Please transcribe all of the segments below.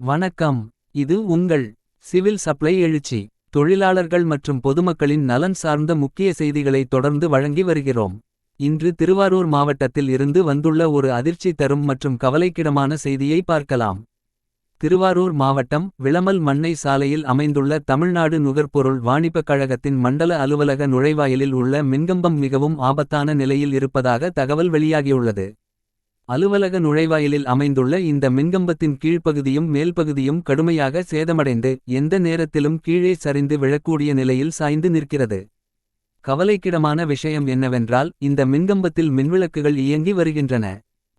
வணக்கம். இது உங்கள் சிவில் சப்ளை எழுச்சி. தொழிலாளர்கள் மற்றும் பொதுமக்களின் நலன் சார்ந்த முக்கிய செய்திகளை தொடர்ந்து வழங்கி வருகிறோம். இன்று திருவாரூர் மாவட்டத்தில் இருந்து வந்துள்ள ஒரு அதிர்ச்சி தரும் மற்றும் கவலைக்கிடமான செய்தியை பார்க்கலாம். திருவாரூர் மாவட்டம் விளமல் மண்ணை சாலையில் அமைந்துள்ள தமிழ்நாடு நுகர்பொருள் வாணிபக் கழகத்தின் மண்டல அலுவலக நுழைவாயிலில் உள்ள மின்கம்பம் மிகவும் ஆபத்தான நிலையில் இருப்பதாக தகவல் வெளியாகியுள்ளது. அலுவலக நுழைவாயிலில் அமைந்துள்ள இந்த மின்கம்பத்தின் கீழ்ப்பகுதியும் மேல்பகுதியும் கடுமையாக சேதமடைந்து எந்த நேரத்திலும் கீழே சரிந்து விழக்கூடிய நிலையில் சாய்ந்து நிற்கிறது. கவலைக்கிடமான விஷயம் என்னவென்றால் இந்த மின்கம்பத்தில் மின்விளக்குகள் இயங்கி வருகின்றன.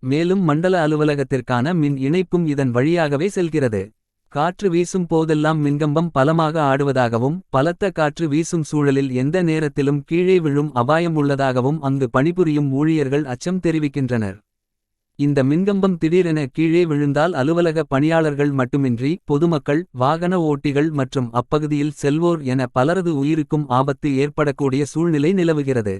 மேலும் மண்டல அலுவலகத்திற்கான மின் இணைப்பும் இதன் வழியாகவே செல்கிறது. காற்று வீசும் போதெல்லாம் மின்கம்பம் பலமாக ஆடுவதாகவும் பலத்த காற்று வீசும் சூழலில் எந்த நேரத்திலும் கீழே விழும் அபாயம் உள்ளதாகவும் அங்கு பணிபுரியும் ஊழியர்கள் அச்சம் தெரிவிக்கின்றனர். இந்த மின்கம்பம் திடீரென கீழே விழுந்தால் அலுவலக பணியாளர்கள் மட்டுமின்றி பொதுமக்கள், வாகன ஓட்டிகள் மற்றும் அப்பகுதியில் செல்வோர் என பலரது உயிருக்கும் ஆபத்து ஏற்படக்கூடிய சூழ்நிலை நிலவுகிறது.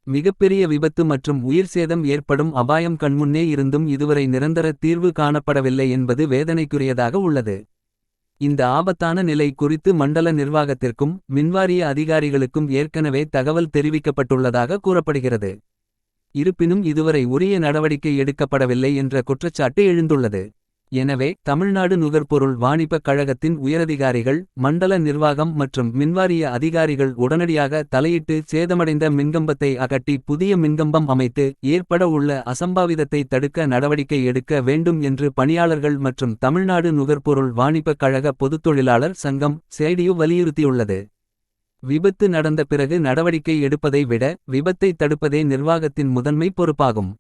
மிகப்பெரிய விபத்து மற்றும் உயிர் சேதம் ஏற்படும் அபாயம் கண்முன்னே இருந்தும் இதுவரை நிரந்தர தீர்வு காணப்படவில்லை என்பது வேதனைக்குரியதாக உள்ளது. இந்த ஆபத்தான நிலை குறித்து மண்டல நிர்வாகத்திற்கும் மின்வாரிய அதிகாரிகளுக்கும் ஏற்கனவே தகவல் தெரிவிக்கப்பட்டுள்ளதாக கூறப்படுகிறது. இருப்பினும் இதுவரை உரிய நடவடிக்கை எடுக்கப்படவில்லை என்ற குற்றச்சாட்டு எழுந்துள்ளது. எனவே தமிழ்நாடு நுகர்பொருள் வாணிபக் கழகத்தின் உயரதிகாரிகள், மண்டல நிர்வாகம் மற்றும் மின்வாரிய அதிகாரிகள் உடனடியாக தலையிட்டு சேதமடைந்த மின்கம்பத்தை அகற்றி புதிய மின்கம்பம் அமைத்து ஏற்பட உள்ள அசம்பாவிதத்தை தடுக்க நடவடிக்கை எடுக்க வேண்டும் என்று பணியாளர்கள் மற்றும் தமிழ்நாடு நுகர்பொருள் வாணிபக் கழக பொதுத்தொழிலாளர் சங்கம் சேடியு வலியுறுத்தியுள்ளது. விபத்து நடந்த பிறகு நடவடிக்கை எடுப்பதை விட விபத்தை தடுப்பதே நிர்வாகத்தின் முதன்மை பொறுப்பாகும்.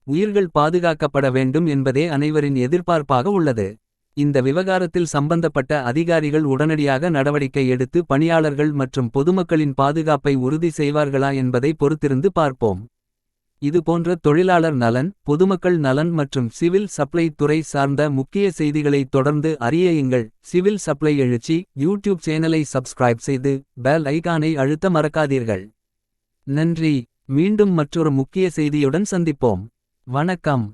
உயிர்கள் பாதுகாக்கப்பட வேண்டும் என்பதே அனைவரின் எதிர்பார்ப்பாக உள்ளது. இந்த விவகாரத்தில் சம்பந்தப்பட்ட அதிகாரிகள் உடனடியாக நடவடிக்கை எடுத்து பணியாளர்கள் மற்றும் பொதுமக்களின் பாதுகாப்பை உறுதி செய்வார்களா என்பதை பொறுத்திருந்து பார்ப்போம். இதுபோன்ற தொழிலாளர் நலன், பொதுமக்கள் நலன் மற்றும் சிவில் சப்ளை துறை சார்ந்த முக்கிய செய்திகளை தொடர்ந்து அறிய எங்கள் சிவில் சப்ளை எழுச்சி யூடியூப் சேனலை சப்ஸ்கிரைப் செய்து பெல் ஐகானை அழுத்த மறக்காதீர்கள். நன்றி. மீண்டும் மற்றொரு முக்கிய செய்தியுடன் சந்திப்போம். வணக்கம்.